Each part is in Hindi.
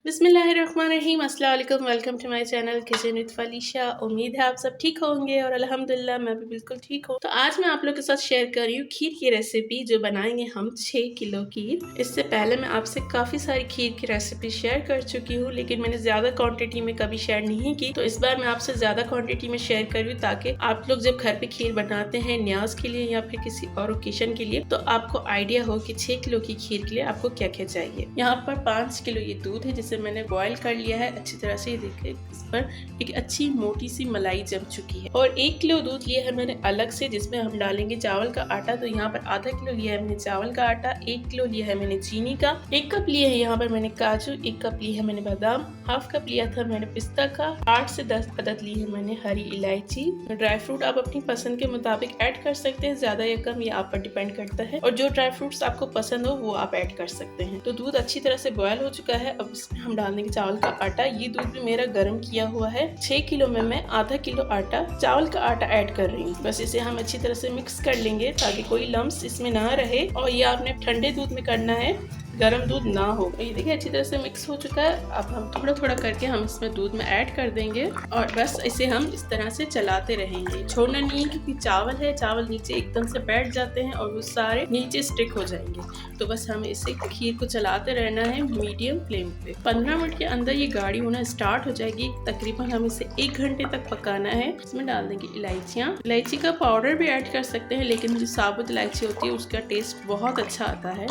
बिस्मिल्लाहिर्रहमानिर्रहीम, अस्सलाम वालेकुम। Welcome to my channel kitchen with Falisha. उम्मीद है आप सब ठीक होंगे और अल्हम्दुलिल्लाह मैं भी बिल्कुल ठीक हूँ। तो आज मैं आप लोग के साथ शेयर कर रही हूँ खीर की रेसिपी, जो बनाएंगे हम 6 किलो खीर। इससे पहले मैं आपसे काफ़ी सारी खीर की रेसिपी शेयर कर चुकी हूँ, लेकिन मैंने ज़्यादा क्वान्टिटी में कभी शेयर नहीं की। तो इस बार मैं आपसे ज़्यादा क्वान्टिटी में शेयर कर रही हूँ, ताकि आप लोग जब घर पे खीर बनाते हैं न्याज के लिए या फिर किसी और ओकेशन के लिए, तो आपको आइडिया हो कि 6 किलो की खीर के लिए आपको क्या क्या चाहिए। यहाँ पर 5 किलो ये दूध है, जिसे मैंने बॉईल कर लिया है अच्छी तरह से। देखिए इस पर एक अच्छी मोटी सी मलाई जम चुकी है। और 1 किलो दूध लिया है मैंने अलग से, जिसमें हम डालेंगे चावल का आटा। तो यहाँ पर आधा किलो लिया है मैंने चावल का आटा, 1 किलो लिया है मैंने चीनी का, 1 कप लिया है यहाँ पर मैंने काजू, 1 कप लिया है मैंने बादाम, हाफ कप लिया था मैंने पिस्ता का, 8 से 10 अदद ली है मैंने हरी इलायची। ड्राई फ्रूट आप अपनी पसंद के मुताबिक ऐड कर सकते हैं, ज्यादा या कम ये आप पर डिपेंड करता है। और जो ड्राई फ्रूट्स आपको पसंद हो वो आप ऐड कर सकते हैं। तो दूध अच्छी तरह से बॉयल हो चुका है। अब इसमें हम डाल देंगे चावल का आटा। ये दूध भी मेरा गर्म किया हुआ है। 6 किलो में मैं आधा किलो आटा, चावल का आटा ऐड कर रही हूँ। बस इसे हम अच्छी तरह से मिक्स कर लेंगे ताकि कोई लम्स इसमें ना रहे। और ये आपने ठंडे दूध में करना है, गर्म दूध ना हो। तो ये देखिए अच्छी तरह से मिक्स हो चुका है। अब हम थोड़ा थोड़ा करके हम इसमें दूध में ऐड कर देंगे और बस इसे हम इस तरह से चलाते रहेंगे। छोड़ना नहीं है, क्योंकि चावल है, चावल नीचे एकदम से बैठ जाते हैं और वो सारे नीचे स्टिक हो जाएंगे। तो बस हमें इसे खीर को चलाते रहना है मीडियम फ्लेम पे। 15 मिनट के अंदर ये गाढ़ी होना स्टार्ट हो जाएगी। तकरीबन हम इसे 1 घंटे तक पकाना है। इसमें डाल देंगे इलायचियाँ। इलायची का पाउडर भी ऐड कर सकते हैं, लेकिन जो साबुत इलायची होती है उसका टेस्ट बहुत अच्छा आता है,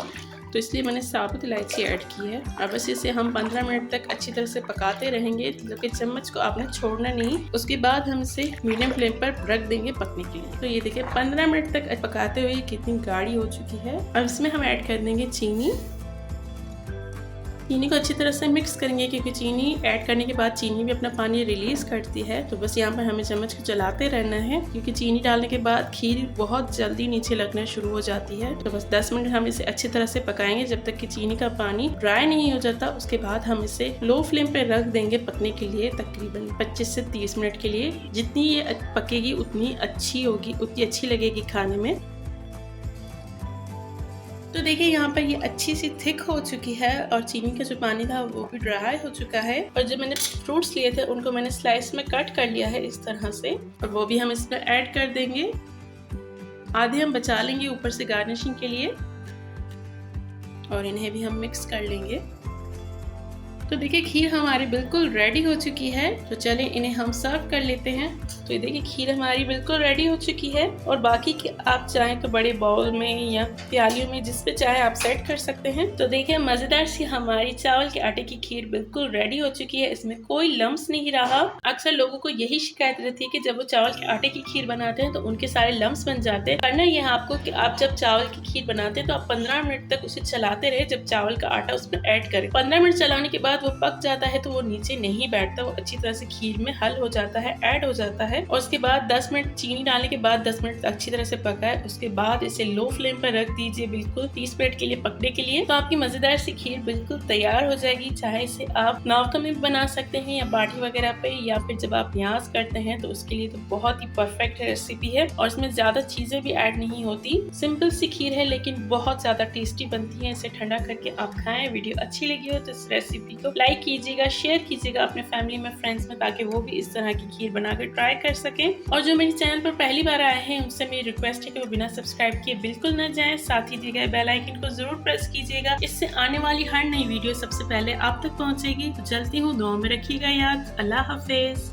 तो इसलिए मैंने साबुत इलायची ऐड की है। और बस इसे हम 15 मिनट तक अच्छी तरह से पकाते रहेंगे, जबकि चम्मच को आपने छोड़ना नहीं। उसके बाद हम इसे मीडियम फ्लेम पर रख देंगे पकने के लिए। तो ये देखिए 15 मिनट तक पकाते हुए कितनी गाढ़ी हो चुकी है। अब इसमें हम ऐड कर देंगे चीनी। चीनी को अच्छी तरह से मिक्स करेंगे, क्योंकि चीनी ऐड करने के बाद चीनी भी अपना पानी रिलीज करती है। तो बस यहाँ पर हमें चम्मच को चलाते रहना है, क्योंकि चीनी डालने के बाद खीर बहुत जल्दी नीचे लगना शुरू हो जाती है। तो बस 10 मिनट हम इसे अच्छी तरह से पकाएंगे, जब तक कि चीनी का पानी ड्राई नहीं हो जाता। उसके बाद हम इसे लो फ्लेम पे रख देंगे पकने के लिए, तकरीबन 25 से 30 मिनट के लिए। जितनी ये पकेगी उतनी अच्छी होगी, उतनी अच्छी लगेगी खाने में। तो देखिए यहाँ पर ये अच्छी सी थिक हो चुकी है और चीनी का जो पानी था वो भी ड्राई हो चुका है। और जो मैंने फ्रूट्स लिए थे उनको मैंने स्लाइस में कट कर लिया है इस तरह से, और वो भी हम इसमें ऐड कर देंगे। आधे हम बचा लेंगे ऊपर से गार्निशिंग के लिए, और इन्हें भी हम मिक्स कर लेंगे। तो देखिए खीर हमारी बिल्कुल रेडी हो चुकी है। तो चलें इन्हें हम सर्व कर लेते हैं। तो ये देखिए खीर हमारी बिल्कुल रेडी हो चुकी है, और बाकी के आप चाहें तो बड़े बाउल में या प्यालियों में, जिस पे चाहे आप सेट कर सकते हैं। तो देखिए मजेदार सी हमारी चावल के आटे की खीर बिल्कुल रेडी हो चुकी है। इसमें कोई लम्स नहीं रहा। अक्सर लोगों को यही शिकायत रहती है कि जब वो चावल के आटे की खीर बनाते हैं तो उनके सारे लम्स बन जाते हैं। करना यह है आपको कि आप जब चावल की खीर बनाते हैं तो आप 15 मिनट तक उसे चलाते रहे, जब चावल का आटा उसमें ऐड करें। 15 मिनट चलाने के बाद वो पक जाता है तो वो नीचे नहीं बैठता, वो अच्छी तरह से खीर में हल हो जाता है, ऐड हो जाता है। और उसके बाद 10 मिनट चीनी डालने के बाद 10 मिनट अच्छी तरह से पकाए। उसके बाद इसे लो फ्लेम पर रख दीजिए बिल्कुल 30 मिनट के लिए पकने के लिए। तो आपकी मजेदार सी खीर बिल्कुल तैयार हो जाएगी। चाहे इसे आप नावका में बना सकते हैं या बाटी वगैरह पे, या फिर जब आप न्याज करते हैं तो उसके लिए तो बहुत ही परफेक्ट रेसिपी है। और इसमें ज्यादा चीजें भी ऐड नहीं होती, सिंपल सी खीर है लेकिन बहुत ज्यादा टेस्टी बनती है। इसे ठंडा करके आप खाएं। वीडियो अच्छी लगी हो तो इस रेसिपी को लाइक कीजिएगा, शेयर कीजिएगा अपने फैमिली में, फ्रेंड्स में, ताकि वो भी इस तरह की खीर बनाकर ट्राई कर सकें। और जो मेरे चैनल पर पहली बार आए हैं उनसे मेरी रिक्वेस्ट है कि वो बिना सब्सक्राइब किए बिल्कुल न जाएं। साथ ही दिए गए बेल आइकन को जरूर प्रेस कीजिएगा, इससे आने वाली हर नई वीडियो सबसे पहले आप तक पहुंचेगी। तो चलती हूँ, दुआ में रखिएगा याद। अल्लाह हाफिज।